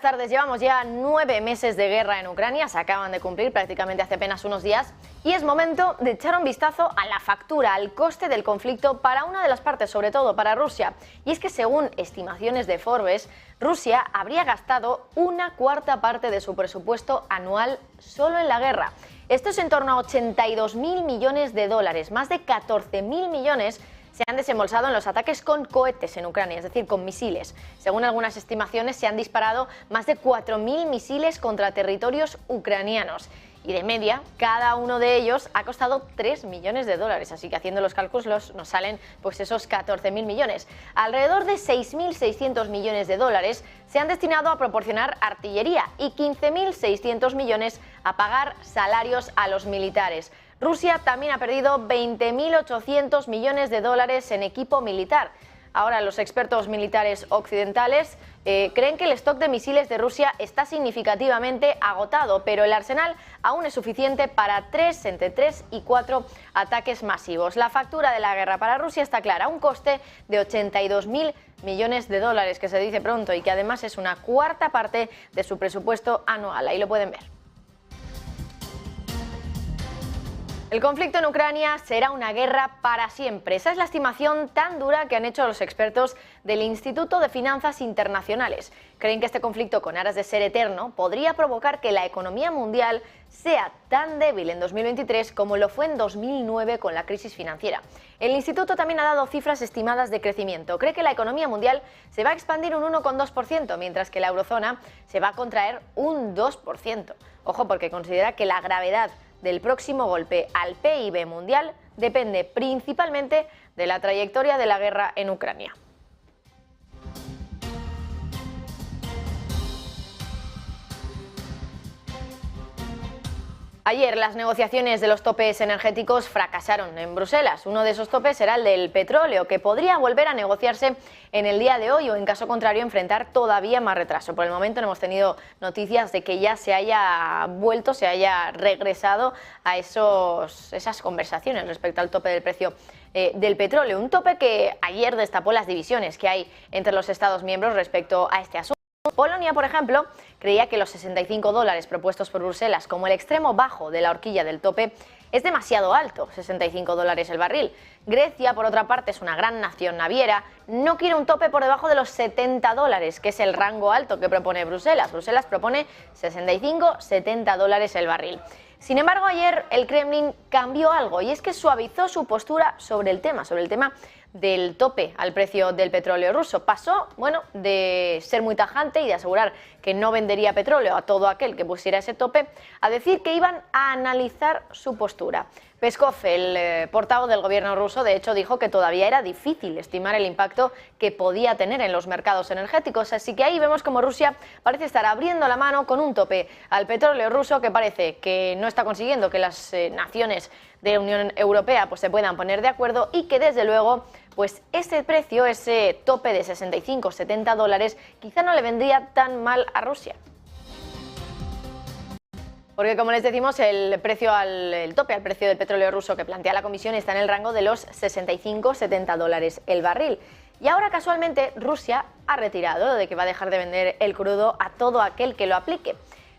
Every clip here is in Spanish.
tardes. Llevamos ya 9 meses de guerra en Ucrania, se acaban de cumplir prácticamente hace apenas unos días y es momento de echar un vistazo a la factura, al coste del conflicto para una de las partes, sobre todo para Rusia. Y es que según estimaciones de Forbes, Rusia habría gastado una cuarta parte de su presupuesto anual solo en la guerra. Esto es en torno a 82.000 millones de dólares, más de 14.000 millones se han desembolsado en los ataques con cohetes en Ucrania, es decir, con misiles. Según algunas estimaciones, se han disparado más de 4.000 misiles contra territorios ucranianos. Y de media, cada uno de ellos ha costado 3 millones de dólares. Así que haciendo los cálculos nos salen pues esos 14.000 millones. Alrededor de 6.600 millones de dólares se han destinado a proporcionar artillería y 15.600 millones a pagar salarios a los militares. Rusia también ha perdido 20.800 millones de dólares en equipo militar. Ahora los expertos militares occidentales creen que el stock de misiles de Rusia está significativamente agotado, pero el arsenal aún es suficiente para entre 3 y 4 ataques masivos. La factura de la guerra para Rusia está clara, un coste de 82.000 millones de dólares, que se dice pronto, y que además es una cuarta parte de su presupuesto anual. Ahí lo pueden ver. El conflicto en Ucrania será una guerra para siempre. Esa es la estimación tan dura que han hecho los expertos del Instituto de Finanzas Internacionales. Creen que este conflicto, con aras de ser eterno, podría provocar que la economía mundial sea tan débil en 2023 como lo fue en 2009 con la crisis financiera. El instituto también ha dado cifras estimadas de crecimiento. Cree que la economía mundial se va a expandir un 1,2%, mientras que la eurozona se va a contraer un 2%. Ojo, porque considera que la gravedad del próximo golpe al PIB mundial depende principalmente de la trayectoria de la guerra en Ucrania. Ayer las negociaciones de los topes energéticos fracasaron en Bruselas. Uno de esos topes era el del petróleo, que podría volver a negociarse en el día de hoy o, en caso contrario, enfrentar todavía más retraso. Por el momento no hemos tenido noticias de que ya se haya vuelto, se haya regresado a esas conversaciones respecto al tope del precio del petróleo. Un tope que ayer destapó las divisiones que hay entre los Estados miembros respecto a este asunto. Polonia, por ejemplo, creía que los 65 dólares propuestos por Bruselas como el extremo bajo de la horquilla del tope es demasiado alto, 65 dólares el barril. Grecia, por otra parte, es una gran nación naviera, no quiere un tope por debajo de los 70 dólares, que es el rango alto que propone Bruselas. Bruselas propone 65-70 dólares el barril. Sin embargo, ayer el Kremlin cambió algo, y es que suavizó su postura sobre el tema del tope al precio del petróleo ruso. Pasó, de ser muy tajante y de asegurar que no vendería petróleo a todo aquel que pusiera ese tope, a decir que iban a analizar su postura. Peskov, el portavoz del gobierno ruso, de hecho dijo que todavía era difícil estimar el impacto que podía tener en los mercados energéticos, así que ahí vemos como Rusia parece estar abriendo la mano con un tope al petróleo ruso que parece que no está consiguiendo que las naciones de la Unión Europea se puedan poner de acuerdo, y que desde luego ese precio, ese tope de 65-70 dólares, quizá no le vendría tan mal a Rusia. Porque, como les decimos, el tope al precio del petróleo ruso que plantea la Comisión está en el rango de los 65-70 dólares el barril. Y ahora, casualmente, Rusia ha retirado de que va a dejar de vender el crudo a todo aquel que lo aplique.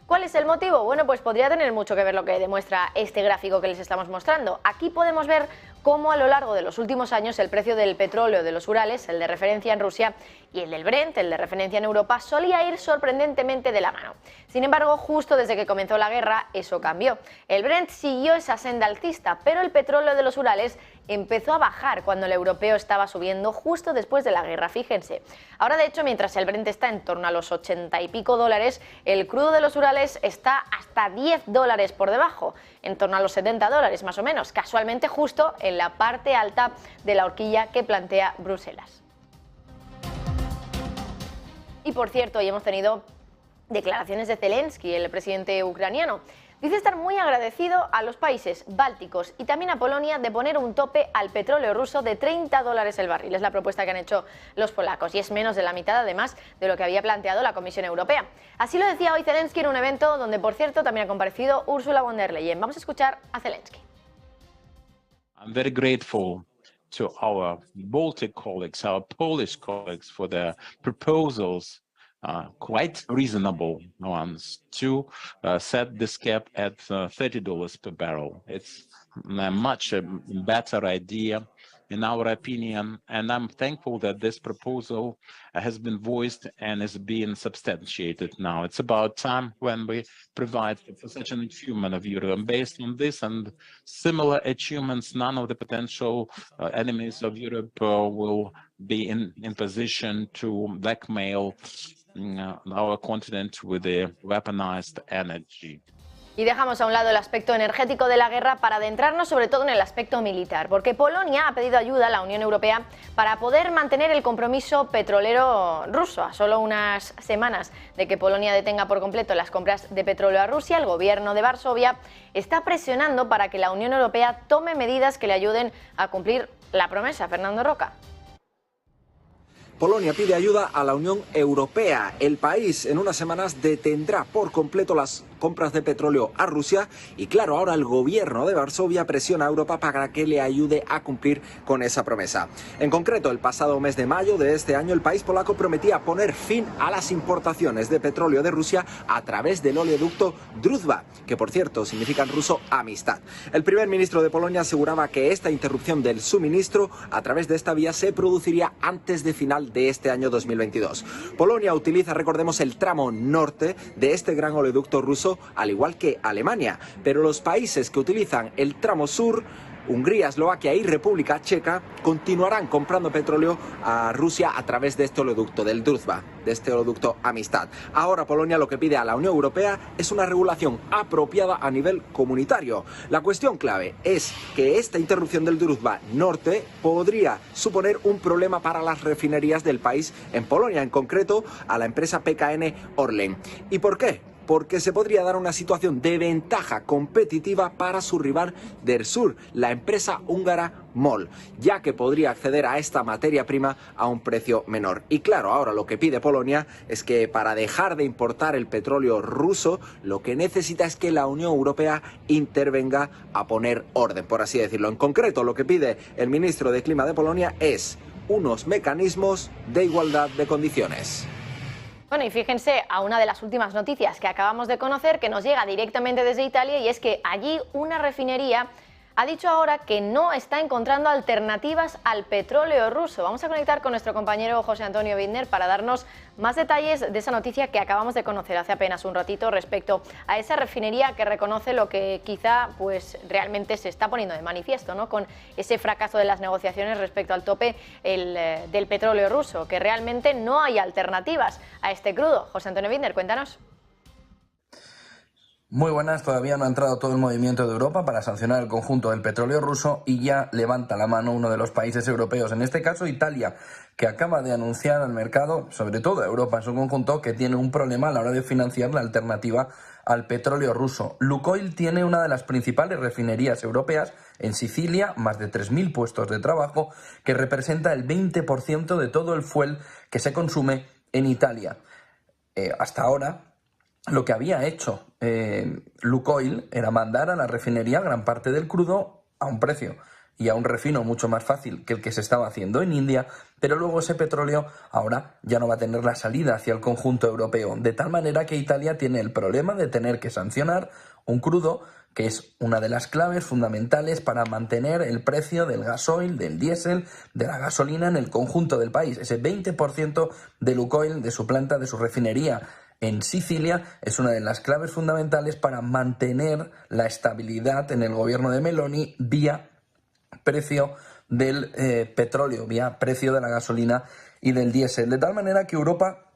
¿Cuál es el motivo? Bueno, pues podría tener mucho que ver lo que demuestra este gráfico que les estamos mostrando. Aquí podemos ver cómo a lo largo de los últimos años el precio del petróleo de los Urales, el de referencia en Rusia, y el del Brent, el de referencia en Europa, solía ir sorprendentemente de la mano. Sin embargo, justo desde que comenzó la guerra, eso cambió. El Brent siguió esa senda alcista, pero el petróleo de los Urales empezó a bajar cuando el europeo estaba subiendo justo después de la guerra, fíjense. Ahora, de hecho, mientras el Brent está en torno a los 80 y pico dólares, el crudo de los Urales está hasta 10 dólares por debajo, en torno a los 70 dólares más o menos, casualmente justo en la parte alta de la horquilla que plantea Bruselas. Y por cierto, hoy hemos tenido declaraciones de Zelensky, el presidente ucraniano. Dice estar muy agradecido a los países bálticos y también a Polonia de poner un tope al petróleo ruso de 30 dólares el barril. Es la propuesta que han hecho los polacos y es menos de la mitad, además, de lo que había planteado la Comisión Europea. Así lo decía hoy Zelensky en un evento donde, por cierto, también ha comparecido Ursula von der Leyen. Vamos a escuchar a Zelensky. I'm very grateful to our Baltic colleagues, our Polish colleagues, for their proposals quite reasonable ones to set this cap at $30 per barrel. It's a much better idea, in our opinion, and I'm thankful that this proposal has been voiced and is being substantiated now. It's about time when we provide for such an achievement of Europe. And based on this and similar achievements, none of the potential enemies of Europe will be in position to blackmail our continent with the weaponized energy. Y dejamos a un lado el aspecto energético de la guerra para adentrarnos sobre todo en el aspecto militar, porque Polonia ha pedido ayuda a la Unión Europea para poder mantener el compromiso petrolero ruso. A solo unas semanas de que Polonia detenga por completo las compras de petróleo a Rusia, el gobierno de Varsovia está presionando para que la Unión Europea tome medidas que le ayuden a cumplir la promesa. Fernando Roca. Polonia pide ayuda a la Unión Europea. El país en unas semanas detendrá por completo las compras de petróleo a Rusia y claro, ahora el gobierno de Varsovia presiona a Europa para que le ayude a cumplir con esa promesa. En concreto, el pasado mes de mayo de este año, el país polaco prometía poner fin a las importaciones de petróleo de Rusia a través del oleoducto Druzhba, que por cierto significa en ruso amistad. El primer ministro de Polonia aseguraba que esta interrupción del suministro a través de esta vía se produciría antes de final de este año 2022. Polonia utiliza, recordemos, el tramo norte de este gran oleoducto ruso, al igual que Alemania, pero los países que utilizan el tramo sur, Hungría, Eslovaquia y República Checa, continuarán comprando petróleo a Rusia a través de este oleoducto, del Druzhba, de este oleoducto Amistad. Ahora Polonia lo que pide a la Unión Europea es una regulación apropiada a nivel comunitario. La cuestión clave es que esta interrupción del Druzhba norte podría suponer un problema para las refinerías del país, en Polonia en concreto, a la empresa PKN Orlen. ¿Y por qué? Porque se podría dar una situación de ventaja competitiva para su rival del sur, la empresa húngara MOL, ya que podría acceder a esta materia prima a un precio menor. Y claro, ahora lo que pide Polonia es que para dejar de importar el petróleo ruso, lo que necesita es que la Unión Europea intervenga a poner orden, por así decirlo. En concreto, lo que pide el ministro de Clima de Polonia es unos mecanismos de igualdad de condiciones. Bueno, y fíjense a una de las últimas noticias que acabamos de conocer, que nos llega directamente desde Italia, y es que allí una refinería ha dicho ahora que no está encontrando alternativas al petróleo ruso. Vamos a conectar con nuestro compañero José Antonio Bittner para darnos más detalles de esa noticia que acabamos de conocer hace apenas un ratito respecto a esa refinería que reconoce lo que quizá pues realmente se está poniendo de manifiesto, ¿no? Con ese fracaso de las negociaciones respecto al tope del petróleo ruso, que realmente no hay alternativas a este crudo. José Antonio Bittner, cuéntanos. Muy buenas, todavía no ha entrado todo el movimiento de Europa para sancionar el conjunto del petróleo ruso y ya levanta la mano uno de los países europeos, en este caso Italia, que acaba de anunciar al mercado, sobre todo a Europa en su conjunto, que tiene un problema a la hora de financiar la alternativa al petróleo ruso. Lukoil tiene una de las principales refinerías europeas en Sicilia, más de 3.000 puestos de trabajo, que representa el 20% de todo el fuel que se consume en Italia. Hasta ahora, lo que había hecho Lukoil era mandar a la refinería gran parte del crudo a un precio y a un refino mucho más fácil que el que se estaba haciendo en India, pero luego ese petróleo ahora ya no va a tener la salida hacia el conjunto europeo, de tal manera que Italia tiene el problema de tener que sancionar un crudo que es una de las claves fundamentales para mantener el precio del gasoil, del diésel, de la gasolina en el conjunto del país. Ese 20% de Lukoil, de su planta, de su refinería en Sicilia, es una de las claves fundamentales para mantener la estabilidad en el gobierno de Meloni vía precio del petróleo, vía precio de la gasolina y del diésel. De tal manera que Europa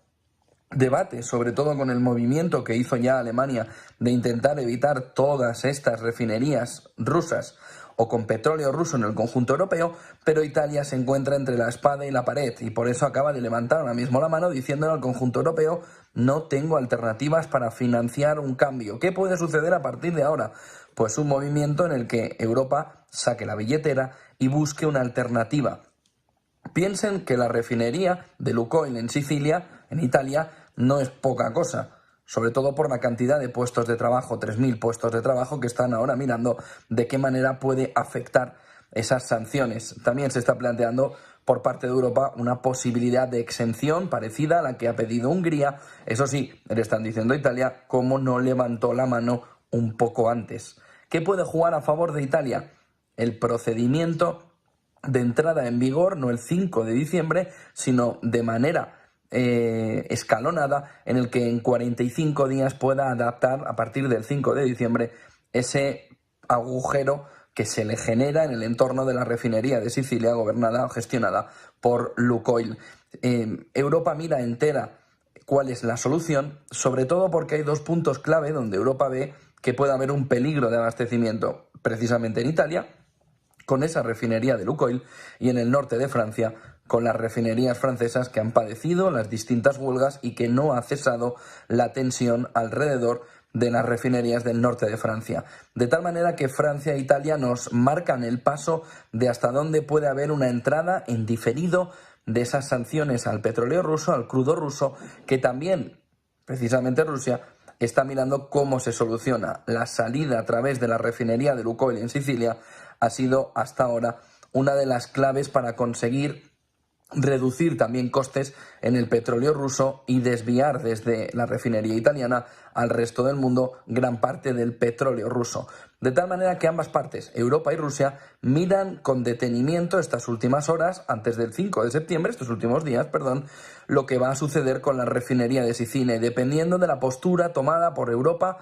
debate, sobre todo con el movimiento que hizo ya Alemania de intentar evitar todas estas refinerías rusas o con petróleo ruso en el conjunto europeo, pero Italia se encuentra entre la espada y la pared y por eso acaba de levantar ahora mismo la mano diciéndole al conjunto europeo: no tengo alternativas para financiar un cambio. ¿Qué puede suceder a partir de ahora? Pues un movimiento en el que Europa saque la billetera y busque una alternativa. Piensen que la refinería de Lukoil en Sicilia, en Italia, no es poca cosa, sobre todo por la cantidad de puestos de trabajo, 3.000 puestos de trabajo que están ahora mirando de qué manera puede afectar esas sanciones. También se está planteando por parte de Europa una posibilidad de exención parecida a la que ha pedido Hungría. Eso sí, le están diciendo a Italia cómo no levantó la mano un poco antes. ¿Qué puede jugar a favor de Italia? El procedimiento de entrada en vigor, no el 5 de diciembre, sino de manera escalonada, en el que en 45 días pueda adaptar a partir del 5 de diciembre ese agujero que se le genera en el entorno de la refinería de Sicilia, gobernada o gestionada por Lukoil. Europa mira entera cuál es la solución, sobre todo porque hay dos puntos clave donde Europa ve que puede haber un peligro de abastecimiento, precisamente en Italia, con esa refinería de Lukoil, y en el norte de Francia, con las refinerías francesas que han padecido las distintas huelgas y que no ha cesado la tensión alrededor de las refinerías del norte de Francia. De tal manera que Francia e Italia nos marcan el paso de hasta dónde puede haber una entrada en diferido de esas sanciones al petróleo ruso, al crudo ruso, que también, precisamente Rusia, está mirando cómo se soluciona. La salida a través de la refinería de Lukoil en Sicilia ha sido hasta ahora una de las claves para conseguir reducir también costes en el petróleo ruso y desviar desde la refinería italiana al resto del mundo gran parte del petróleo ruso. De tal manera que ambas partes, Europa y Rusia, miran con detenimiento estas últimas horas, antes del 5 de septiembre, estos últimos días, lo que va a suceder con la refinería de Sicilia, y dependiendo de la postura tomada por Europa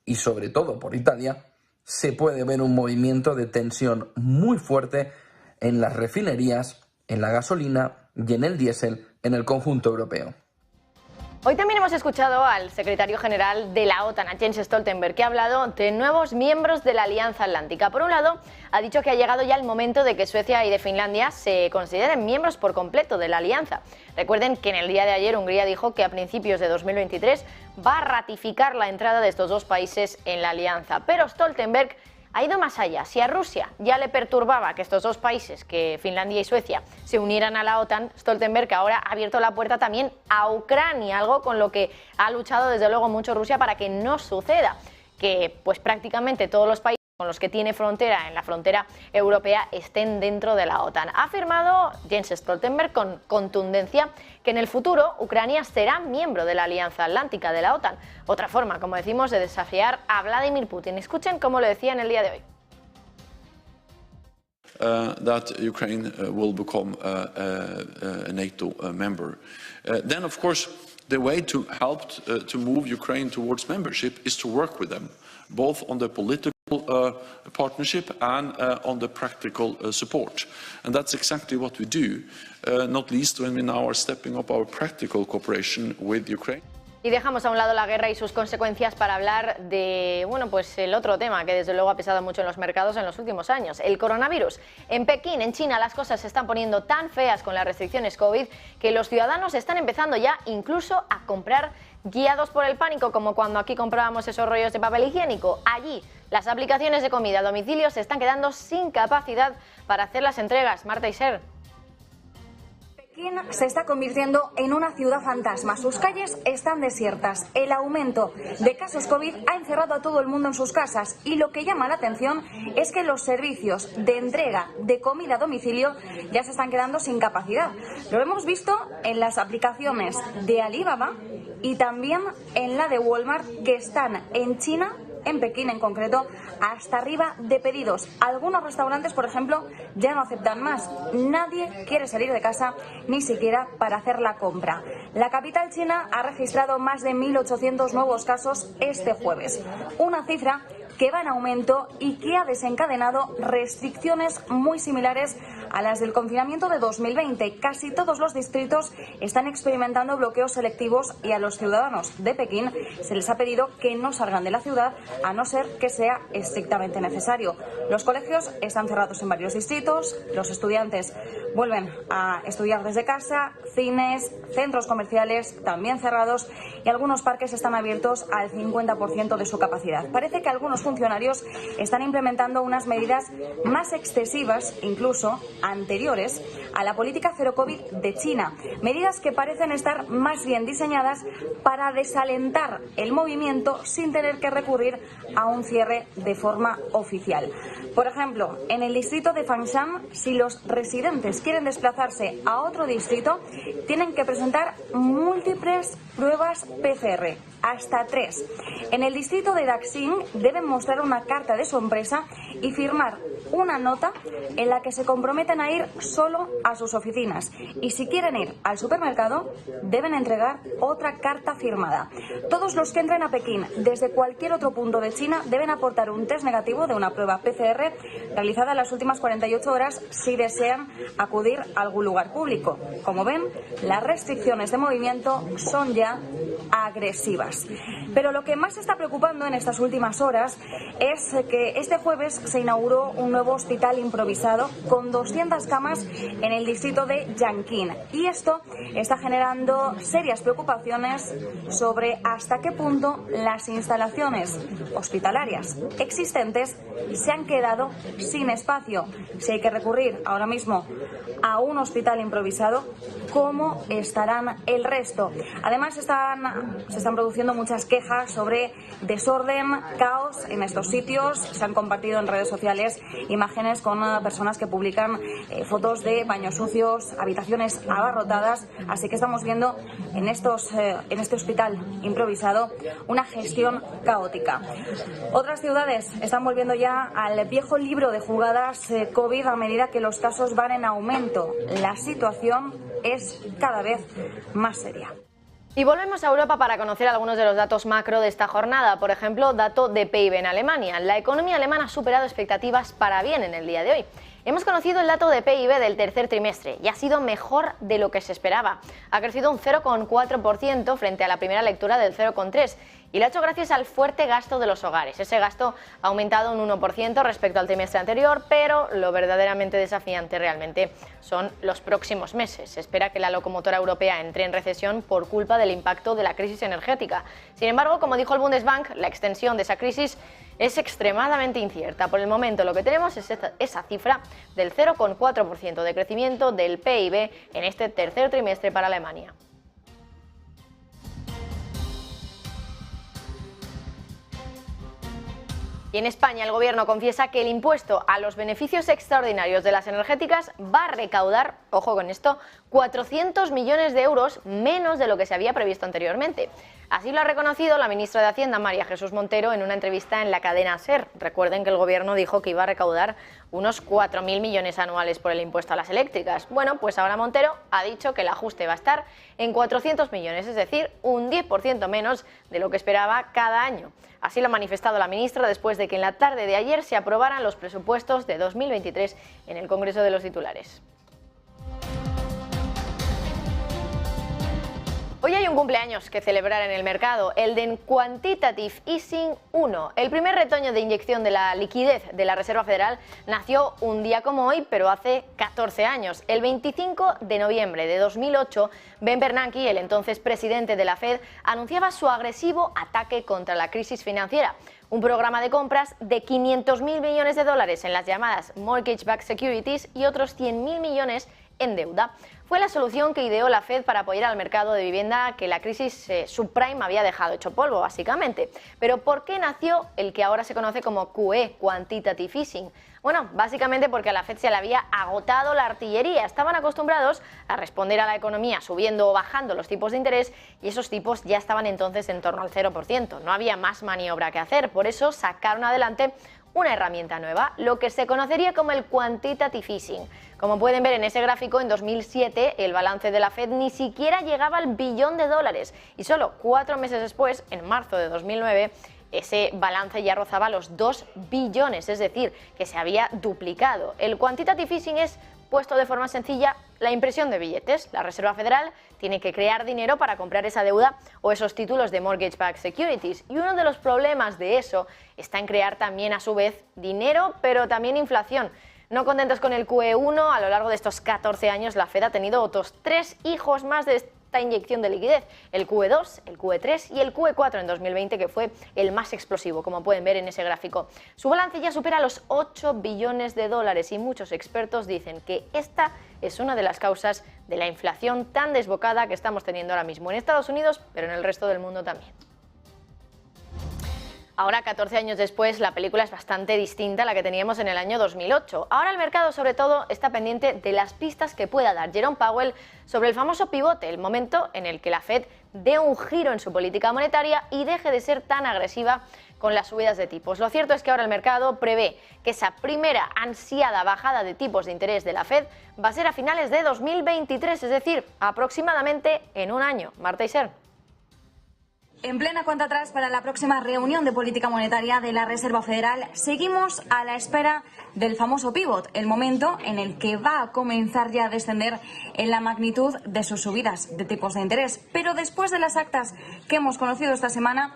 y sobre todo por Italia, se puede ver un movimiento de tensión muy fuerte en las refinerías, en la gasolina y en el diésel en el conjunto europeo. Hoy también hemos escuchado al secretario general de la OTAN, a Jens Stoltenberg, que ha hablado de nuevos miembros de la Alianza Atlántica. Por un lado, ha dicho que ha llegado ya el momento de que Suecia y de Finlandia se consideren miembros por completo de la alianza. Recuerden que en el día de ayer Hungría dijo que a principios de 2023 va a ratificar la entrada de estos dos países en la alianza. Pero Stoltenberg ha ido más allá. Si a Rusia ya le perturbaba que estos dos países, que Finlandia y Suecia, se unieran a la OTAN, Stoltenberg ahora ha abierto la puerta también a Ucrania, algo con lo que ha luchado desde luego mucho Rusia para que no suceda, que pues prácticamente todos los países con los que tiene frontera en la frontera europea estén dentro de la OTAN. Ha afirmado Jens Stoltenberg con contundencia que en el futuro Ucrania será miembro de la Alianza Atlántica de la OTAN. Otra forma, como decimos, de desafiar a Vladimir Putin. Escuchen cómo lo decía en el día de hoy. That Ukraine will become a NATO member. Then, of course, the way to help to move Ukraine towards membership is to work with them, both on the political partnership and on the practical support. And that's exactly what we do, not least when we now are stepping up our practical cooperation with Ukraine. Y dejamos a un lado la guerra y sus consecuencias para hablar de, pues el otro tema que desde luego ha pesado mucho en los mercados en los últimos años, el coronavirus. En Pekín, en China, las cosas se están poniendo tan feas con las restricciones COVID que los ciudadanos están empezando ya incluso a comprar guiados por el pánico, como cuando aquí comprábamos esos rollos de papel higiénico. Allí, las aplicaciones de comida a domicilio se están quedando sin capacidad para hacer las entregas. Marta Iser. Pekín se está convirtiendo en una ciudad fantasma. Sus calles están desiertas. El aumento de casos COVID ha encerrado a todo el mundo en sus casas y lo que llama la atención es que los servicios de entrega de comida a domicilio ya se están quedando sin capacidad. Lo hemos visto en las aplicaciones de Alibaba y también en la de Walmart, que están en China, en Pekín en concreto, hasta arriba de pedidos. Algunos restaurantes, por ejemplo, ya no aceptan más. Nadie quiere salir de casa, ni siquiera para hacer la compra. La capital china ha registrado más de 1.800 nuevos casos este jueves. Una cifra que va en aumento y que ha desencadenado restricciones muy similares a las del confinamiento de 2020. Casi todos los distritos están experimentando bloqueos selectivos y a los ciudadanos de Pekín se les ha pedido que no salgan de la ciudad a no ser que sea estrictamente necesario. Los colegios están cerrados en varios distritos, los estudiantes vuelven a estudiar desde casa, cines, centros comerciales también cerrados y algunos parques están abiertos al 50% de su capacidad. Parece que algunos funcionarios están implementando unas medidas más excesivas incluso anteriores a la política cero COVID de China, medidas que parecen estar más bien diseñadas para desalentar el movimiento sin tener que recurrir a un cierre de forma oficial. Por ejemplo, en el distrito de Fangshan, si los residentes quieren desplazarse a otro distrito, tienen que presentar múltiples pruebas PCR, hasta 3. En el distrito de Daxing deben mostrar una carta de su empresa y firmar una nota en la que se comprometen a ir solo a sus oficinas. Y si quieren ir al supermercado, deben entregar otra carta firmada. Todos los que entren a Pekín desde cualquier otro punto de China deben aportar un test negativo de una prueba PCR realizada en las últimas 48 horas si desean acudir a algún lugar público. Como ven, las restricciones de movimiento son ya agresivas. Pero lo que más está preocupando en estas últimas horas es que este jueves se inauguró un nuevo hospital improvisado con 200 camas en el distrito de Yanqing. Y esto está generando serias preocupaciones sobre hasta qué punto las instalaciones hospitalarias existentes se han quedado sin espacio. Si hay que recurrir ahora mismo a un hospital improvisado, ¿cómo estarán el resto? Además, se están produciendo muchas quejas sobre desorden, caos en estos sitios. Se han compartido en redes sociales imágenes con personas que publican fotos de baños sucios, habitaciones abarrotadas. Así que estamos viendo en este hospital improvisado una gestión caótica. Otras ciudades están volviendo ya al viejo libro de jugadas COVID a medida que los casos van en aumento. La situación es cada vez más seria. Y volvemos a Europa para conocer algunos de los datos macro de esta jornada. Por ejemplo, dato de PIB en Alemania. La economía alemana ha superado expectativas para bien en el día de hoy. Hemos conocido el dato de PIB del tercer trimestre y ha sido mejor de lo que se esperaba. Ha crecido un 0,4% frente a la primera lectura del 0,3%. Y lo ha hecho gracias al fuerte gasto de los hogares. Ese gasto ha aumentado un 1% respecto al trimestre anterior, pero lo verdaderamente desafiante realmente son los próximos meses. Se espera que la locomotora europea entre en recesión por culpa del impacto de la crisis energética. Sin embargo, como dijo el Bundesbank, la extensión de esa crisis es extremadamente incierta. Por el momento lo que tenemos es esa cifra del 0,4% de crecimiento del PIB en este tercer trimestre para Alemania. Y en España el Gobierno confiesa que el impuesto a los beneficios extraordinarios de las energéticas va a recaudar, ojo con esto, 400 millones de euros menos de lo que se había previsto anteriormente. Así lo ha reconocido la ministra de Hacienda, María Jesús Montero, en una entrevista en la cadena SER. Recuerden que el Gobierno dijo que iba a recaudar unos 4.000 millones anuales por el impuesto a las eléctricas. Bueno, pues ahora Montero ha dicho que el ajuste va a estar en 400 millones, es decir, un 10% menos de lo que esperaba cada año. Así lo ha manifestado la ministra después de que en la tarde de ayer se aprobaran los presupuestos de 2023 en el Congreso de los Titulares. Hoy hay un cumpleaños que celebrar en el mercado, el de Quantitative Easing 1. El primer retoño de inyección de la liquidez de la Reserva Federal nació un día como hoy, pero hace 14 años. El 25 de noviembre de 2008, Ben Bernanke, el entonces presidente de la Fed, anunciaba su agresivo ataque contra la crisis financiera. Un programa de compras de 500.000 millones de dólares en las llamadas Mortgage-Backed Securities y otros 100.000 millones en deuda. Fue la solución que ideó la Fed para apoyar al mercado de vivienda que la crisis subprime había dejado hecho polvo, básicamente. Pero ¿por qué nació el que ahora se conoce como QE, Quantitative Easing? Bueno, básicamente porque a la Fed se le había agotado la artillería. Estaban acostumbrados a responder a la economía subiendo o bajando los tipos de interés y esos tipos ya estaban entonces en torno al 0%. No había más maniobra que hacer, por eso sacaron adelante una herramienta nueva, lo que se conocería como el Quantitative Easing. Como pueden ver en ese gráfico, en 2007 el balance de la Fed ni siquiera llegaba al $1 billón y solo 4 meses después, en marzo de 2009, ese balance ya rozaba los 2 billones, es decir, que se había duplicado. El Quantitative Easing es, puesto de forma sencilla, la impresión de billetes. La Reserva Federal tiene que crear dinero para comprar esa deuda o esos títulos de Mortgage-Backed Securities. Y uno de los problemas de eso está en crear también, a su vez, dinero, pero también inflación. No contentos con el QE1, a lo largo de estos 14 años la Fed ha tenido otros 3 hijos más de esta inyección de liquidez, el QE2, el QE3 y el QE4 en 2020, que fue el más explosivo, como pueden ver en ese gráfico. Su balance ya supera los 8 billones de dólares y muchos expertos dicen que esta es una de las causas de la inflación tan desbocada que estamos teniendo ahora mismo en Estados Unidos, pero en el resto del mundo también. Ahora, 14 años después, la película es bastante distinta a la que teníamos en el año 2008. Ahora el mercado, sobre todo, está pendiente de las pistas que pueda dar Jerome Powell sobre el famoso pivote, el momento en el que la Fed dé un giro en su política monetaria y deje de ser tan agresiva con las subidas de tipos. Lo cierto es que ahora el mercado prevé que esa primera ansiada bajada de tipos de interés de la Fed va a ser a finales de 2023, es decir, aproximadamente en un año. Marta Isern. En plena cuenta atrás para la próxima reunión de política monetaria de la Reserva Federal, seguimos a la espera del famoso pivot, el momento en el que va a comenzar ya a descender en la magnitud de sus subidas de tipos de interés. Pero después de las actas que hemos conocido esta semana,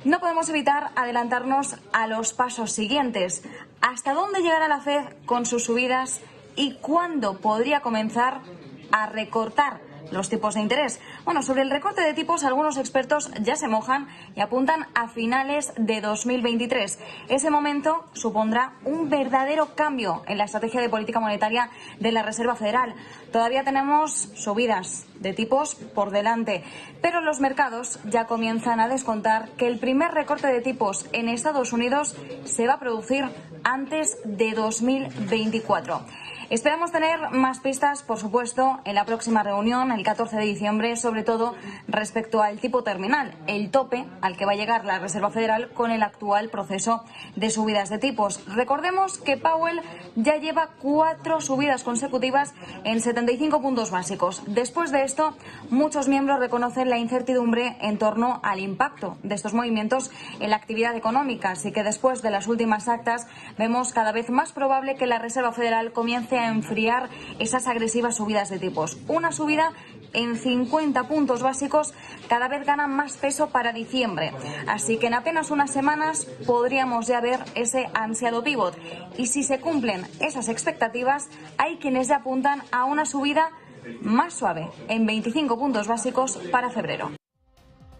no podemos evitar adelantarnos a los pasos siguientes. ¿Hasta dónde llegará la Fed con sus subidas y cuándo podría comenzar a recortar los tipos de interés? Bueno, sobre el recorte de tipos, algunos expertos ya se mojan y apuntan a finales de 2023. Ese momento supondrá un verdadero cambio en la estrategia de política monetaria de la Reserva Federal. Todavía tenemos subidas de tipos por delante, pero los mercados ya comienzan a descontar que el primer recorte de tipos en Estados Unidos se va a producir antes de 2024. Esperamos tener más pistas, por supuesto, en la próxima reunión, el 14 de diciembre, sobre todo respecto al tipo terminal, el tope al que va a llegar la Reserva Federal con el actual proceso de subidas de tipos. Recordemos que Powell ya lleva 4 subidas consecutivas en 75 puntos básicos. Después de esto, muchos miembros reconocen la incertidumbre en torno al impacto de estos movimientos en la actividad económica, así que después de las últimas actas vemos cada vez más probable que la Reserva Federal comience a enfriar esas agresivas subidas de tipos. Una subida en 50 puntos básicos cada vez gana más peso para diciembre. Así que en apenas unas semanas podríamos ya ver ese ansiado pivot. Y si se cumplen esas expectativas, hay quienes ya apuntan a una subida más suave, en 25 puntos básicos para febrero.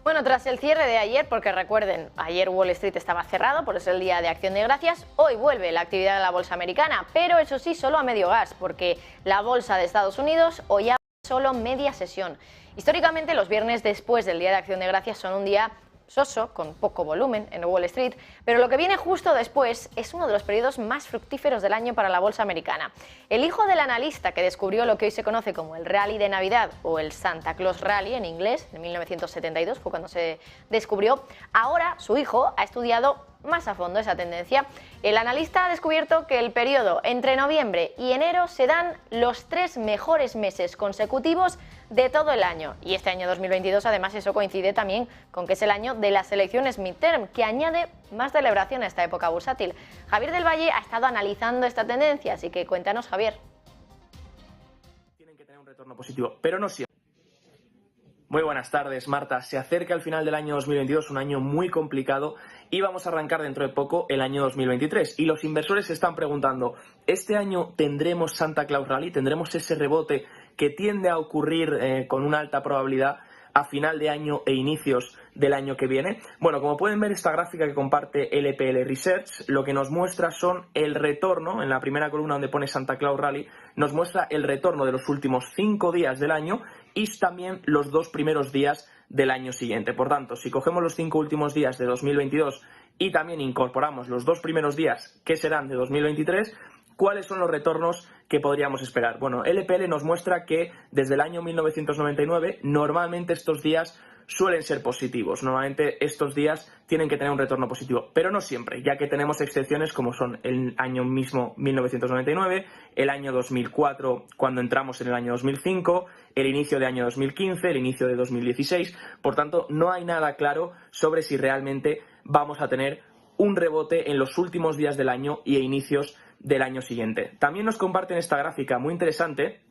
Bueno, tras el cierre de ayer, porque recuerden, ayer Wall Street estaba cerrado, por eso el día de Acción de Gracias, hoy vuelve la actividad de la bolsa americana, pero eso sí, solo a medio gas, porque la bolsa de Estados Unidos hoy abre solo media sesión. Históricamente, los viernes después del día de Acción de Gracias son un día soso, con poco volumen en Wall Street, pero lo que viene justo después es uno de los periodos más fructíferos del año para la bolsa americana. El hijo del analista que descubrió lo que hoy se conoce como el Rally de Navidad o el Santa Claus Rally en inglés, en 1972 fue cuando se descubrió, ahora su hijo ha estudiado más a fondo esa tendencia. El analista ha descubierto que el periodo entre noviembre y enero se dan los 3 mejores meses consecutivos de todo el año. Y este año 2022, además, eso coincide también con que es el año de las elecciones midterm, que añade más celebración a esta época bursátil. Javier del Valle ha estado analizando esta tendencia, así que cuéntanos, Javier. Tienen que tener un retorno positivo, pero no siempre. Muy buenas tardes, Marta. Se acerca el final del año 2022, un año muy complicado, y vamos a arrancar dentro de poco el año 2023. Y los inversores se están preguntando, ¿este año tendremos Santa Claus Rally? ¿Tendremos ese rebote que tiende a ocurrir con una alta probabilidad a final de año e inicios del año que viene? Bueno, como pueden ver, esta gráfica que comparte LPL Research lo que nos muestra son el retorno, en la primera columna donde pone Santa Claus Rally, nos muestra el retorno de los últimos 5 días del año y también los 2 primeros días del año siguiente. Por tanto, si cogemos los 5 últimos días de 2022 y también incorporamos los 2 primeros días que serán de 2023, ¿cuáles son los retornos que podríamos esperar? Bueno, LPL nos muestra que desde el año 1999 normalmente estos días suelen ser positivos. Normalmente estos días tienen que tener un retorno positivo, pero no siempre, ya que tenemos excepciones como son el año mismo 1999, el año 2004 cuando entramos en el año 2005, el inicio de año 2015, el inicio de 2016. Por tanto, no hay nada claro sobre si realmente vamos a tener un rebote en los últimos días del año y a inicios del año siguiente. También nos comparten esta gráfica muy interesante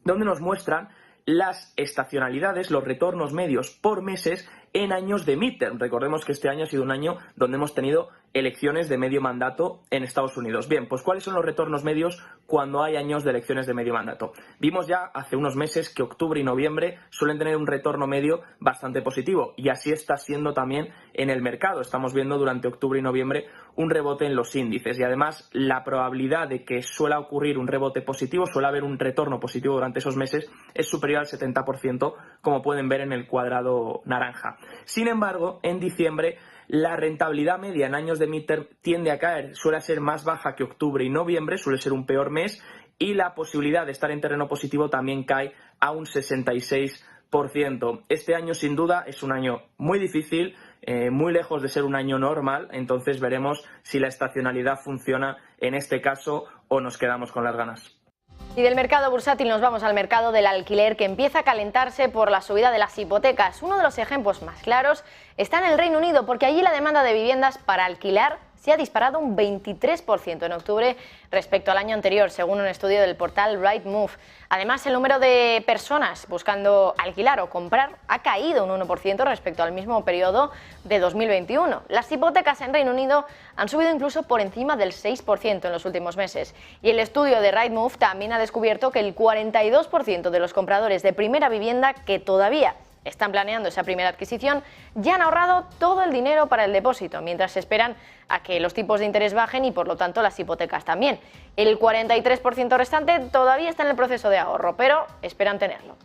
donde nos muestran las estacionalidades, los retornos medios por meses en años de midterm. Recordemos que este año ha sido un año donde hemos tenido elecciones de medio mandato en Estados Unidos. Bien, pues ¿cuáles son los retornos medios cuando hay años de elecciones de medio mandato? Vimos ya hace unos meses que octubre y noviembre suelen tener un retorno medio bastante positivo, y así está siendo también en el mercado. Estamos viendo durante octubre y noviembre un rebote en los índices, y además la probabilidad de que suele ocurrir un rebote positivo, suele haber un retorno positivo durante esos meses, es superior al 70%, como pueden ver en el cuadrado naranja. Sin embargo, en diciembre la rentabilidad media en años de midterm tiende a caer, suele ser más baja que octubre y noviembre, suele ser un peor mes, y la posibilidad de estar en terreno positivo también cae a un 66%. Este año sin duda es un año muy difícil, muy lejos de ser un año normal, entonces veremos si la estacionalidad funciona en este caso o nos quedamos con las ganas. Y del mercado bursátil nos vamos al mercado del alquiler, que empieza a calentarse por la subida de las hipotecas. Uno de los ejemplos más claros está en el Reino Unido, porque allí la demanda de viviendas para alquilar se ha disparado un 23% en octubre respecto al año anterior, según un estudio del portal Rightmove. Además, el número de personas buscando alquilar o comprar ha caído un 1% respecto al mismo periodo de 2021. Las hipotecas en Reino Unido han subido incluso por encima del 6% en los últimos meses. Y el estudio de Rightmove también ha descubierto que el 42% de los compradores de primera vivienda que todavía están planeando esa primera adquisición ya han ahorrado todo el dinero para el depósito, mientras esperan a que los tipos de interés bajen y por lo tanto las hipotecas también. El 43% restante todavía está en el proceso de ahorro, pero esperan tenerlo.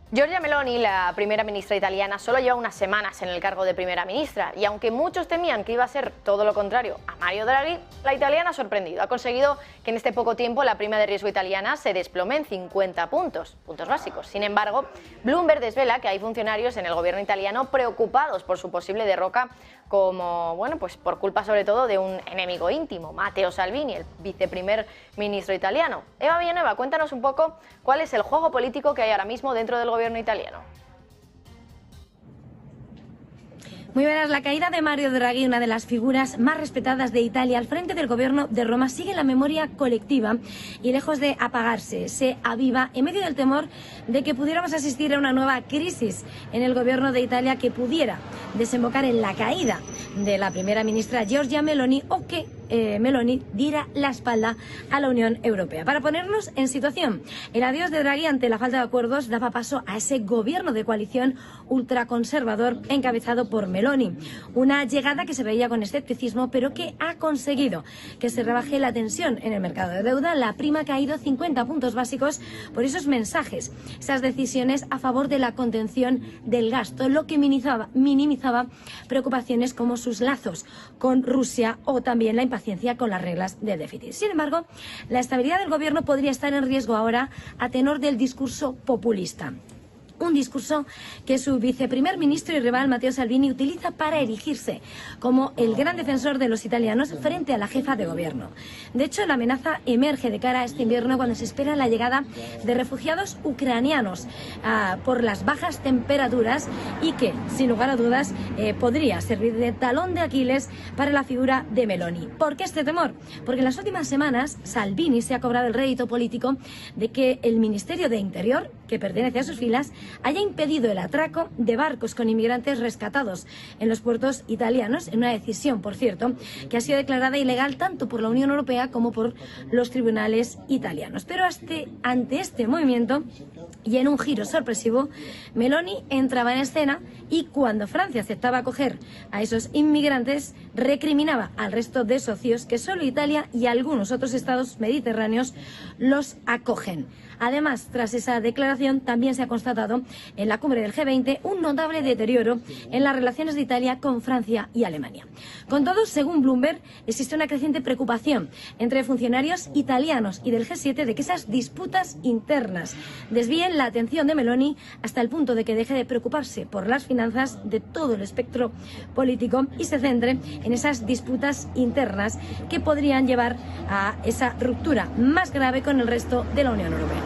Giorgia Meloni, la primera ministra italiana, solo lleva unas semanas en el cargo de primera ministra, y aunque muchos temían que iba a ser todo lo contrario a Mario Draghi, la italiana ha sorprendido. Ha conseguido que en este poco tiempo la prima de riesgo italiana se desplome en 50 puntos básicos. Sin embargo, Bloomberg desvela que hay funcionarios en el gobierno italiano preocupados por su posible derroca, como pues por culpa sobre todo de un enemigo íntimo, Matteo Salvini, el viceprimer ministro italiano. Eva Villanueva, cuéntanos un poco cuál es el juego político que hay ahora mismo dentro del gobierno italiano. Muy buenas. La caída de Mario Draghi, una de las figuras más respetadas de Italia al frente del gobierno de Roma, sigue en la memoria colectiva y lejos de apagarse, se aviva en medio del temor de que pudiéramos asistir a una nueva crisis en el gobierno de Italia que pudiera desembocar en la caída de la primera ministra Giorgia Meloni, o que Meloni diera la espalda a la Unión Europea. Para ponernos en situación, el adiós de Draghi ante la falta de acuerdos daba paso a ese gobierno de coalición ultraconservador encabezado por Meloni. Una llegada que se veía con escepticismo, pero que ha conseguido que se rebaje la tensión en el mercado de deuda. La prima ha caído 50 puntos básicos por esos mensajes, esas decisiones a favor de la contención del gasto, lo que minimizaba preocupaciones como sus lazos con Rusia o también la impaciencia con las reglas de déficit. Sin embargo, la estabilidad del gobierno podría estar en riesgo ahora a tenor del discurso populista. Un discurso que su viceprimer ministro y rival Matteo Salvini utiliza para erigirse como el gran defensor de los italianos frente a la jefa de gobierno. De hecho, la amenaza emerge de cara a este invierno, cuando se espera la llegada de refugiados ucranianos por las bajas temperaturas, y que, sin lugar a dudas, podría servir de talón de Aquiles para la figura de Meloni. ¿Por qué este temor? Porque en las últimas semanas Salvini se ha cobrado el rédito político de que el Ministerio de Interior, que pertenece a sus filas, haya impedido el atraco de barcos con inmigrantes rescatados en los puertos italianos, en una decisión, por cierto, que ha sido declarada ilegal tanto por la Unión Europea como por los tribunales italianos. Pero ante este movimiento, y en un giro sorpresivo, Meloni entraba en escena, y cuando Francia aceptaba acoger a esos inmigrantes, recriminaba al resto de socios que solo Italia y algunos otros estados mediterráneos los acogen. Además, tras esa declaración, también se ha constatado en la cumbre del G20 un notable deterioro en las relaciones de Italia con Francia y Alemania. Con todo, según Bloomberg, existe una creciente preocupación entre funcionarios italianos y del G7 de que esas disputas internas desvíen la atención de Meloni hasta el punto de que deje de preocuparse por las finanzas de todo el espectro político y se centre en esas disputas internas que podrían llevar a esa ruptura más grave con el resto de la Unión Europea.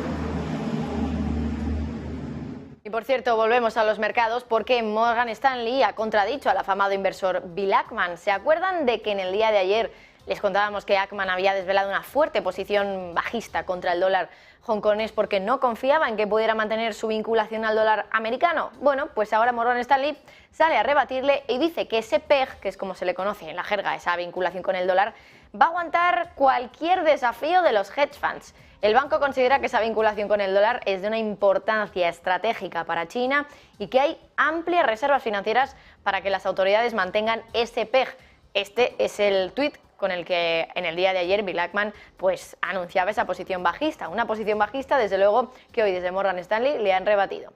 Y por cierto, volvemos a los mercados porque Morgan Stanley ha contradicho al afamado inversor Bill Ackman. ¿Se acuerdan de que en el día de ayer Les contábamos que Ackman había desvelado una fuerte posición bajista contra el dólar hongkonés porque no confiaba en que pudiera mantener su vinculación al dólar americano. Bueno, pues ahora Morgan Stanley sale a rebatirle y dice que ese PEG, que es como se le conoce en la jerga esa vinculación con el dólar, va a aguantar cualquier desafío de los hedge funds. El banco considera que esa vinculación con el dólar es de una importancia estratégica para China y que hay amplias reservas financieras para que las autoridades mantengan ese PEG. Este es el tuit con el que en el día de ayer Bill Ackman pues anunciaba esa posición bajista, una posición bajista desde luego que hoy desde Morgan Stanley le han rebatido.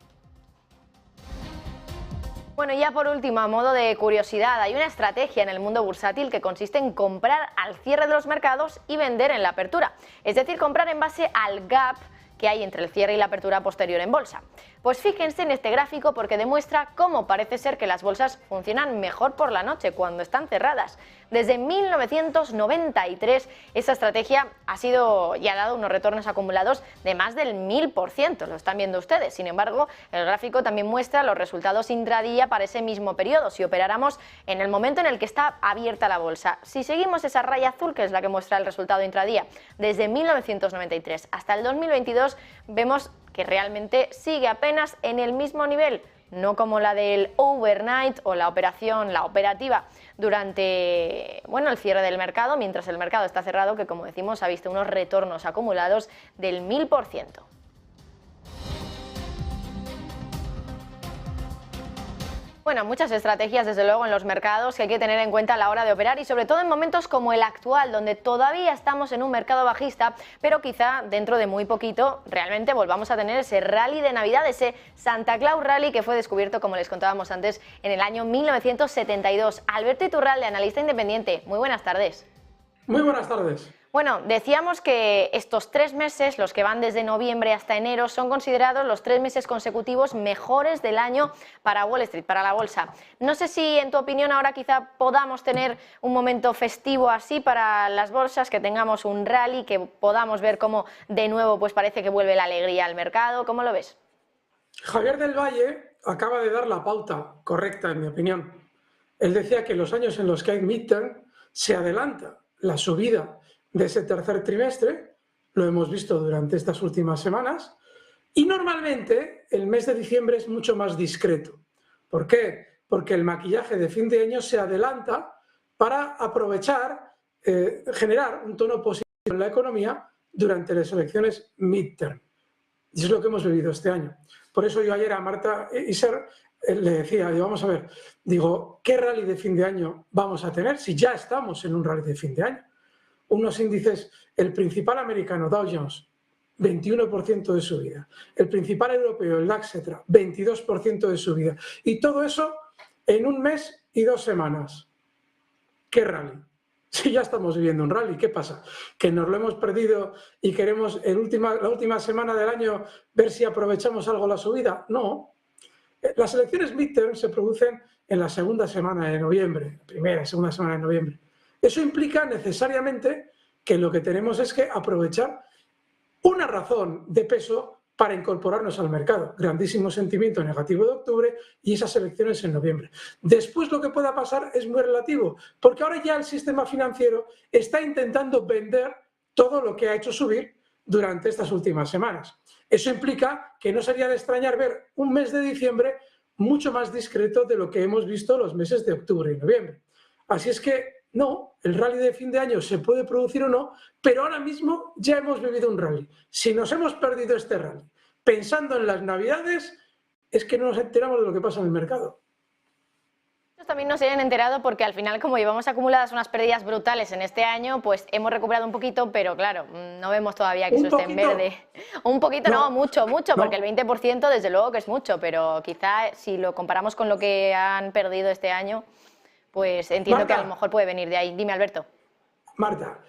Bueno, y ya por último, a modo de curiosidad, hay una estrategia en el mundo bursátil que consiste en comprar al cierre de los mercados y vender en la apertura, es decir, comprar en base al gap que hay entre el cierre y la apertura posterior en bolsa. Pues fíjense en este gráfico porque demuestra cómo parece ser que las bolsas funcionan mejor por la noche cuando están cerradas. Desde 1993 esa estrategia ha sido y ha dado unos retornos acumulados de más del 1000%, lo están viendo ustedes. Sin embargo, el gráfico también muestra los resultados intradía para ese mismo periodo, si operáramos en el momento en el que está abierta la bolsa. Si seguimos esa raya azul, que es la que muestra el resultado intradía, desde 1993 hasta el 2022, vemos que realmente sigue apenas en el mismo nivel, no como la del overnight o la operativa durante el cierre del mercado, mientras el mercado está cerrado, que como decimos ha visto unos retornos acumulados del 1000%. Bueno, muchas estrategias desde luego en los mercados que hay que tener en cuenta a la hora de operar y sobre todo en momentos como el actual, donde todavía estamos en un mercado bajista, pero quizá dentro de muy poquito realmente volvamos a tener ese rally de Navidad, ese Santa Claus Rally que fue descubierto, como les contábamos antes, en el año 1972. Alberto Iturralde, analista independiente, muy buenas tardes. Muy buenas tardes. Bueno, decíamos que estos 3 meses, los que van desde noviembre hasta enero, son considerados los 3 meses consecutivos mejores del año para Wall Street, para la bolsa. No sé si en tu opinión ahora quizá podamos tener un momento festivo así para las bolsas, que tengamos un rally, que podamos ver cómo de nuevo pues parece que vuelve la alegría al mercado. ¿Cómo lo ves? Javier del Valle acaba de dar la pauta correcta, en mi opinión. Él decía que los años en los que hay midterm se adelanta la subida de ese tercer trimestre, lo hemos visto durante estas últimas semanas, y normalmente el mes de diciembre es mucho más discreto. ¿Por qué? Porque el maquillaje de fin de año se adelanta para aprovechar, generar un tono positivo en la economía durante las elecciones midterm. Y es lo que hemos vivido este año. Por eso yo ayer a Marta Iser le decía, vamos a ver, ¿qué rally de fin de año vamos a tener si ya estamos en un rally de fin de año? Unos índices, el principal americano, Dow Jones, 21% de subida. El principal europeo, el DAX, 22% de subida. Y todo eso en un mes y 2 semanas. ¿Qué rally? Si ya estamos viviendo un rally, ¿qué pasa? ¿Que nos lo hemos perdido y queremos la última semana del año ver si aprovechamos algo la subida? No. Las elecciones midterm se producen en la segunda semana de noviembre, primera y segunda semana de noviembre. Eso implica necesariamente que lo que tenemos es que aprovechar una razón de peso para incorporarnos al mercado. Grandísimo sentimiento negativo de octubre y esas elecciones en noviembre. Después lo que pueda pasar es muy relativo, porque ahora ya el sistema financiero está intentando vender todo lo que ha hecho subir durante estas últimas semanas. Eso implica que no sería de extrañar ver un mes de diciembre mucho más discreto de lo que hemos visto los meses de octubre y noviembre. Así es que no, el rally de fin de año se puede producir o no, pero ahora mismo ya hemos vivido un rally. Si nos hemos perdido este rally pensando en las Navidades, es que no nos enteramos de lo que pasa en el mercado. También nos hayan enterado porque al final, como llevamos acumuladas unas pérdidas brutales en este año, pues hemos recuperado un poquito, pero claro, no vemos todavía que eso esté en verde. Un poquito, no, mucho, porque el 20% desde luego que es mucho, pero quizá si lo comparamos con lo que han perdido este año, pues entiendo Marta, que a lo mejor puede venir de ahí. Dime, Alberto. Marta,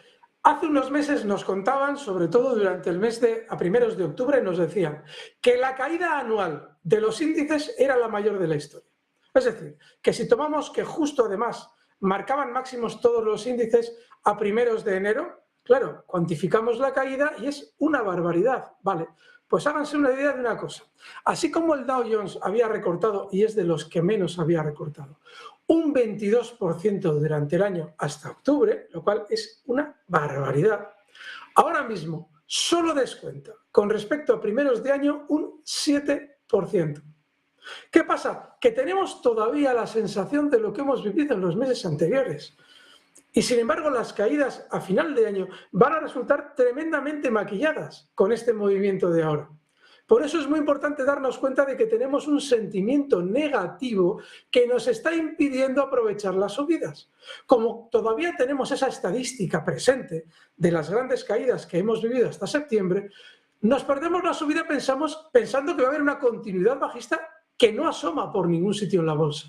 hace unos meses nos contaban, sobre todo durante el mes a primeros de octubre, nos decían que la caída anual de los índices era la mayor de la historia. Es decir, que si tomamos que justo además marcaban máximos todos los índices a primeros de enero, claro, cuantificamos la caída y es una barbaridad, ¿vale? Pues háganse una idea de una cosa. Así como el Dow Jones había recortado, y es de los que menos había recortado, un 22% durante el año hasta octubre, lo cual es una barbaridad, ahora mismo solo descuenta con respecto a primeros de año un 7%. ¿Qué pasa? Que tenemos todavía la sensación de lo que hemos vivido en los meses anteriores. Y sin embargo, las caídas a final de año van a resultar tremendamente maquilladas con este movimiento de ahora. Por eso es muy importante darnos cuenta de que tenemos un sentimiento negativo que nos está impidiendo aprovechar las subidas. Como todavía tenemos esa estadística presente de las grandes caídas que hemos vivido hasta septiembre, nos perdemos la subida pensando que va a haber una continuidad bajista que no asoma por ningún sitio en la bolsa.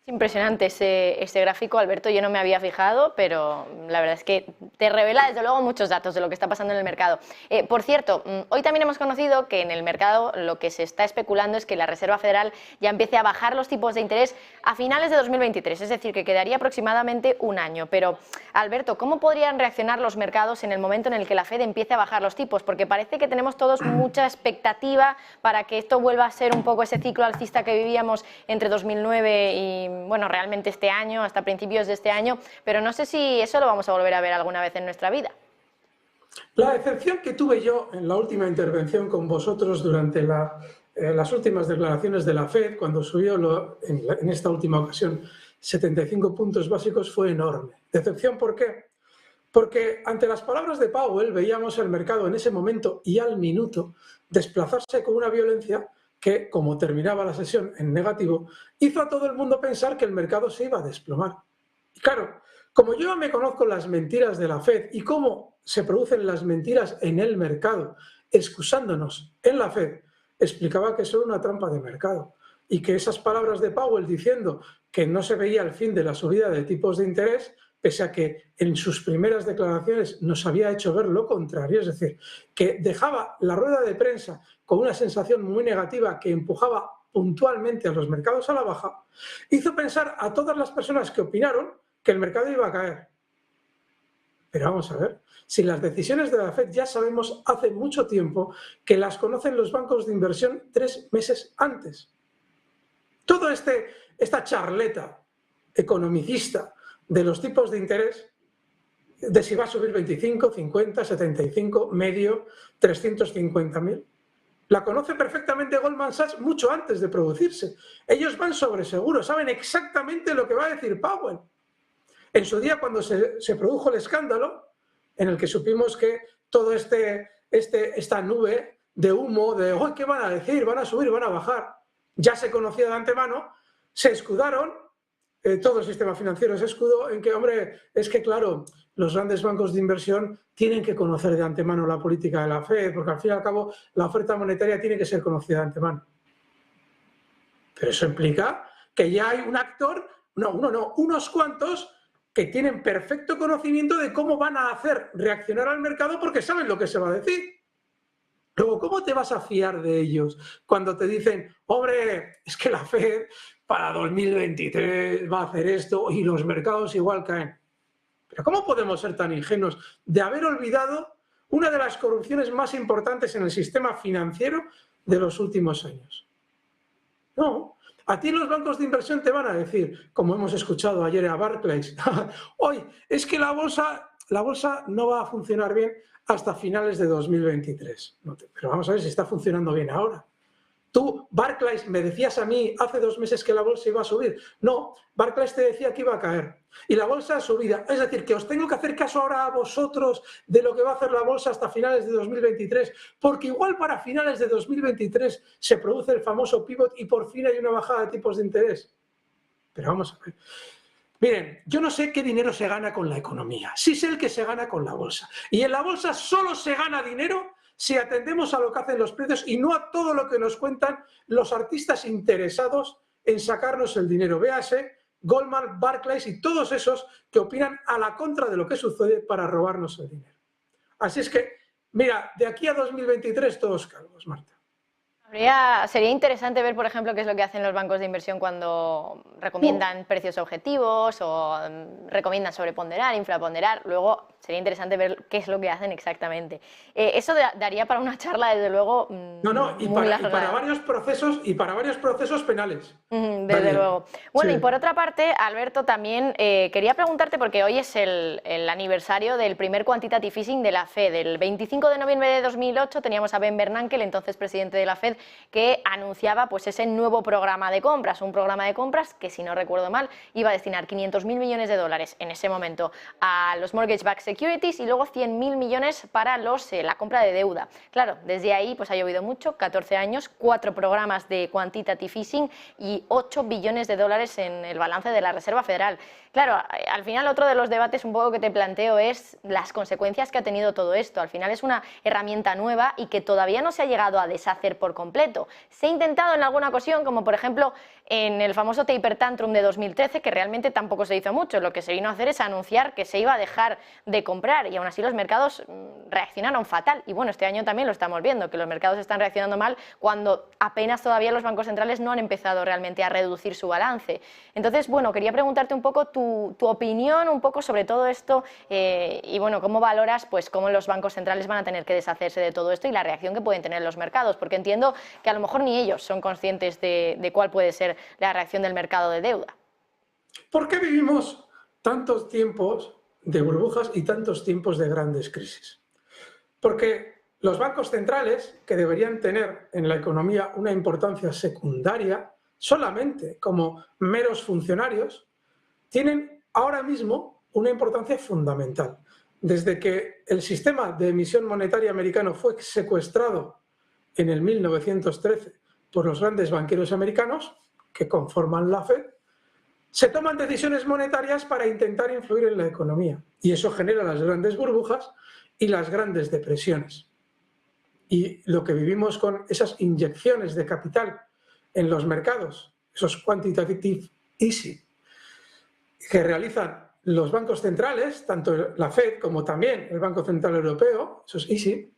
Impresionante ese gráfico, Alberto. Yo no me había fijado, pero la verdad es que te revela desde luego muchos datos de lo que está pasando en el mercado. Por cierto, hoy también hemos conocido que en el mercado lo que se está especulando es que la Reserva Federal ya empiece a bajar los tipos de interés a finales de 2023, es decir, que quedaría aproximadamente un año. Pero, Alberto, ¿cómo podrían reaccionar los mercados en el momento en el que la Fed empiece a bajar los tipos? Porque parece que tenemos todos mucha expectativa para que esto vuelva a ser un poco ese ciclo alcista que vivíamos entre 2009 y bueno, realmente este año, hasta principios de este año, pero no sé si eso lo vamos a volver a ver alguna vez en nuestra vida. La decepción que tuve yo en la última intervención con vosotros durante las últimas declaraciones de la Fed, cuando subió en esta última ocasión 75 puntos básicos, fue enorme. ¿Decepción por qué? Porque ante las palabras de Powell veíamos el mercado en ese momento y al minuto desplazarse con una violencia que, como terminaba la sesión en negativo, hizo a todo el mundo pensar que el mercado se iba a desplomar. Y claro, como yo me conozco las mentiras de la Fed y cómo se producen las mentiras en el mercado, excusándonos en la Fed, explicaba que eso era una trampa de mercado y que esas palabras de Powell diciendo que no se veía el fin de la subida de tipos de interés, pese a que en sus primeras declaraciones nos había hecho ver lo contrario, es decir, que dejaba la rueda de prensa con una sensación muy negativa que empujaba puntualmente a los mercados a la baja, hizo pensar a todas las personas que opinaron que el mercado iba a caer. Pero vamos a ver, si las decisiones de la Fed ya sabemos hace mucho tiempo que las conocen los bancos de inversión 3 meses antes. Todo esta charleta economicista de los tipos de interés, de si va a subir 25, 50, 75, medio, 350.000, la conoce perfectamente Goldman Sachs mucho antes de producirse. Ellos van sobre seguro, saben exactamente lo que va a decir Powell. En su día, cuando se produjo el escándalo, en el que supimos que todo esta nube de humo, de oh, ¿qué van a decir? ¿Van a subir? ¿Van a bajar? Ya se conocía de antemano, se escudaron, todo el sistema financiero se escudó en que, hombre, es que claro, los grandes bancos de inversión tienen que conocer de antemano la política de la Fed, porque al fin y al cabo la oferta monetaria tiene que ser conocida de antemano. Pero eso implica que ya hay un actor, unos cuantos que tienen perfecto conocimiento de cómo van a hacer reaccionar al mercado porque saben lo que se va a decir. Luego, ¿cómo te vas a fiar de ellos cuando te dicen, hombre, es que la Fed para 2023 va a hacer esto y los mercados igual caen? Pero ¿cómo podemos ser tan ingenuos de haber olvidado una de las corrupciones más importantes en el sistema financiero de los últimos años? No. A ti los bancos de inversión te van a decir, como hemos escuchado ayer a Barclays, hoy es que la bolsa no va a funcionar bien hasta finales de 2023. Pero vamos a ver si está funcionando bien ahora. Tú, Barclays, me decías a mí hace 2 meses que la bolsa iba a subir. No, Barclays te decía que iba a caer. Y la bolsa ha subido. Es decir, que os tengo que hacer caso ahora a vosotros de lo que va a hacer la bolsa hasta finales de 2023, porque igual para finales de 2023 se produce el famoso pivot y por fin hay una bajada de tipos de interés. Pero vamos a ver. Miren, yo no sé qué dinero se gana con la economía. Sí sé el que se gana con la bolsa. Y en la bolsa solo se gana dinero si atendemos a lo que hacen los precios y no a todo lo que nos cuentan los artistas interesados en sacarnos el dinero. Véase Goldman, Barclays y todos esos que opinan a la contra de lo que sucede para robarnos el dinero. Así es que, mira, de aquí a 2023 todos calvos, Marta. Sería interesante ver, por ejemplo, qué es lo que hacen los bancos de inversión cuando recomiendan precios objetivos o recomiendan sobreponderar, infraponderar. Luego sería interesante ver qué es lo que hacen exactamente. Eso daría para una charla, desde luego. Y para varios procesos penales. Desde luego. Bueno, sí. Y por otra parte, Alberto, también quería preguntarte, porque hoy es el aniversario del primer quantitative easing de la Fed. El 25 de noviembre de 2008 teníamos a Ben Bernanke, el entonces presidente de la Fed, que anunciaba pues ese nuevo programa de compras, un programa de compras que, si no recuerdo mal, iba a destinar 500.000 millones de dólares en ese momento a los mortgage-backed securities y luego 100.000 millones para la compra de deuda. Claro, desde ahí pues ha llovido mucho, 14 años, 4 programas de quantitative easing y 8 billones de dólares en el balance de la Reserva Federal. Claro, al final otro de los debates un poco que te planteo es las consecuencias que ha tenido todo esto. Al final es una herramienta nueva y que todavía no se ha llegado a deshacer por completo. Se ha intentado en alguna ocasión, como por ejemplo en el famoso taper tantrum de 2013, que realmente tampoco se hizo mucho. Lo que se vino a hacer es anunciar que se iba a dejar de comprar y aún así los mercados reaccionaron fatal. Y bueno, este año también lo estamos viendo, que los mercados están reaccionando mal cuando apenas todavía los bancos centrales no han empezado realmente a reducir su balance. Entonces, bueno, quería preguntarte un poco tu opinión un poco sobre todo esto y bueno, cómo valoras pues cómo los bancos centrales van a tener que deshacerse de todo esto y la reacción que pueden tener los mercados, porque entiendo que a lo mejor ni ellos son conscientes de cuál puede ser la reacción del mercado de deuda. ¿Por qué vivimos tantos tiempos de burbujas y tantos tiempos de grandes crisis? Porque los bancos centrales, que deberían tener en la economía una importancia secundaria, solamente como meros funcionarios, tienen ahora mismo una importancia fundamental. Desde que el sistema de emisión monetaria americano fue secuestrado en el 1913 por los grandes banqueros americanos, que conforman la Fed, se toman decisiones monetarias para intentar influir en la economía. Y eso genera las grandes burbujas y las grandes depresiones. Y lo que vivimos con esas inyecciones de capital en los mercados, esos quantitative easing, que realizan los bancos centrales, tanto la Fed como también el Banco Central Europeo, esos easing,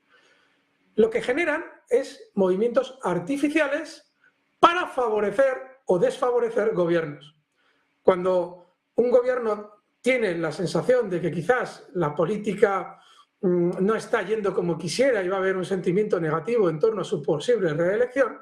lo que generan es movimientos artificiales para favorecer o desfavorecer gobiernos. Cuando un gobierno tiene la sensación de que quizás la política no está yendo como quisiera y va a haber un sentimiento negativo en torno a su posible reelección,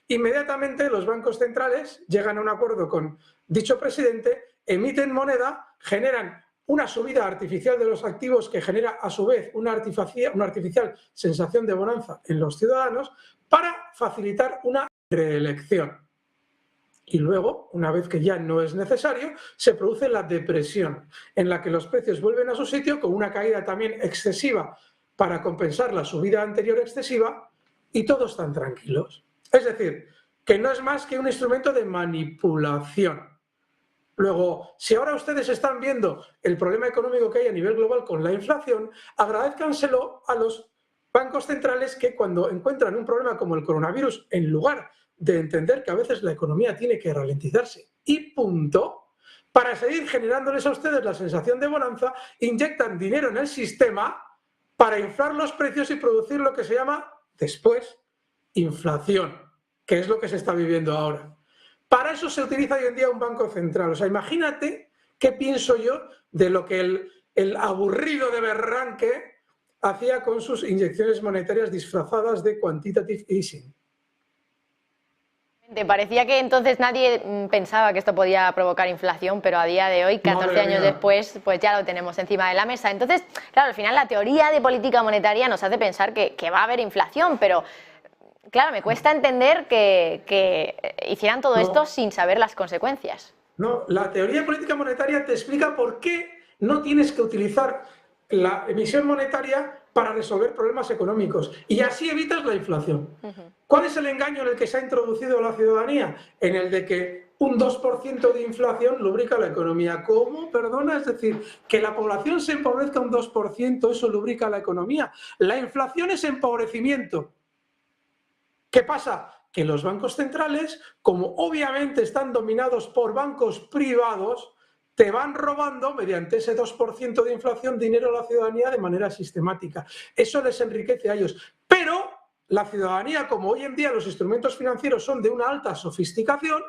inmediatamente los bancos centrales llegan a un acuerdo con dicho presidente, emiten moneda, generan una subida artificial de los activos que genera a su vez una artificial sensación de bonanza en los ciudadanos para facilitar una reelección. Y luego, una vez que ya no es necesario, se produce la depresión, en la que los precios vuelven a su sitio con una caída también excesiva para compensar la subida anterior excesiva y todos están tranquilos. Es decir, que no es más que un instrumento de manipulación. Luego, si ahora ustedes están viendo el problema económico que hay a nivel global con la inflación, agradézcanselo a los bancos centrales que cuando encuentran un problema como el coronavirus, en lugar de entender que a veces la economía tiene que ralentizarse y punto, para seguir generándoles a ustedes la sensación de bonanza, inyectan dinero en el sistema para inflar los precios y producir lo que se llama, después, inflación, que es lo que se está viviendo ahora. Para eso se utiliza hoy en día un banco central. O sea, imagínate qué pienso yo de lo que el aburrido de Bernanke hacía con sus inyecciones monetarias disfrazadas de quantitative easing. Te parecía que entonces nadie pensaba que esto podía provocar inflación, pero a día de hoy, 14 años después, pues ya lo tenemos encima de la mesa. Entonces, claro, al final la teoría de política monetaria nos hace pensar que va a haber inflación, pero claro, me cuesta entender que hicieran todo esto sin saber las consecuencias. No, la teoría de política monetaria te explica por qué no tienes que utilizar la emisión monetaria para resolver problemas económicos y así evitas la inflación. ¿Cuál es el engaño en el que se ha introducido la ciudadanía? En el de que un 2% de inflación lubrica la economía. ¿Cómo? Perdona, es decir, que la población se empobrezca un 2%, eso lubrica la economía. La inflación es empobrecimiento. ¿Qué pasa? Que los bancos centrales, como obviamente están dominados por bancos privados, te van robando, mediante ese 2% de inflación, dinero a la ciudadanía de manera sistemática. Eso les enriquece a ellos. Pero la ciudadanía, como hoy en día los instrumentos financieros son de una alta sofisticación,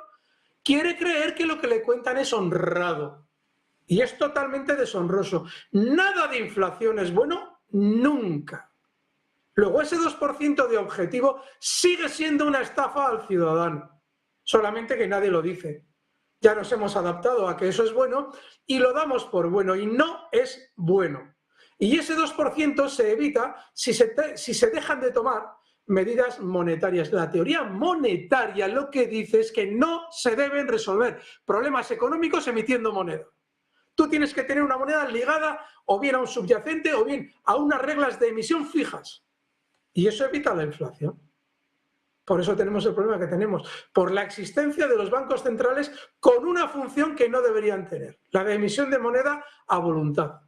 quiere creer que lo que le cuentan es honrado. Y es totalmente deshonroso. Nada de inflación es bueno, nunca. Luego ese 2% de objetivo sigue siendo una estafa al ciudadano. Solamente que nadie lo dice. Ya nos hemos adaptado a que eso es bueno y lo damos por bueno y no es bueno. Y ese 2% se evita si se dejan de tomar medidas monetarias. La teoría monetaria lo que dice es que no se deben resolver problemas económicos emitiendo moneda. Tú tienes que tener una moneda ligada o bien a un subyacente o bien a unas reglas de emisión fijas. Y eso evita la inflación. Por eso tenemos el problema que tenemos, por la existencia de los bancos centrales con una función que no deberían tener, la de emisión de moneda a voluntad.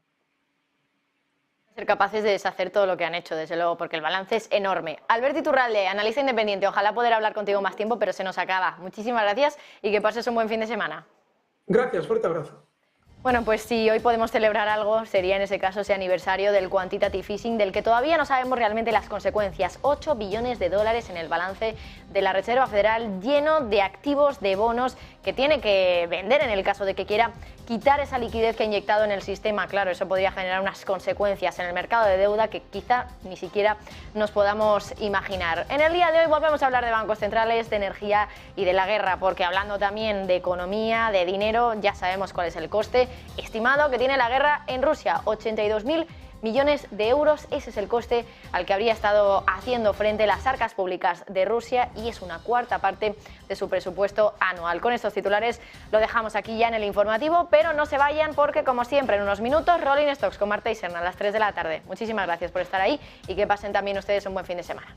Ser capaces de deshacer todo lo que han hecho, desde luego, porque el balance es enorme. Albert Iturralde, analista independiente, ojalá poder hablar contigo más tiempo, pero se nos acaba. Muchísimas gracias y que pases un buen fin de semana. Gracias, fuerte abrazo. Bueno, pues si hoy podemos celebrar algo, sería en ese caso ese aniversario del quantitative easing, del que todavía no sabemos realmente las consecuencias. 8 billones de dólares en el balance de la Reserva Federal, lleno de activos, de bonos, que tiene que vender en el caso de que quiera quitar esa liquidez que ha inyectado en el sistema. Claro, eso podría generar unas consecuencias en el mercado de deuda que quizá ni siquiera nos podamos imaginar. En el día de hoy volvemos a hablar de bancos centrales, de energía y de la guerra, porque hablando también de economía, de dinero, ya sabemos cuál es el coste estimado que tiene la guerra en Rusia, 82.000 millones de euros. Ese es el coste al que habría estado haciendo frente las arcas públicas de Rusia y es una cuarta parte de su presupuesto anual. Con estos titulares lo dejamos aquí ya en el informativo, pero no se vayan porque, como siempre, en unos minutos, Rolling Stocks con Marta y Serna a las 3 de la tarde. Muchísimas gracias por estar ahí y que pasen también ustedes un buen fin de semana.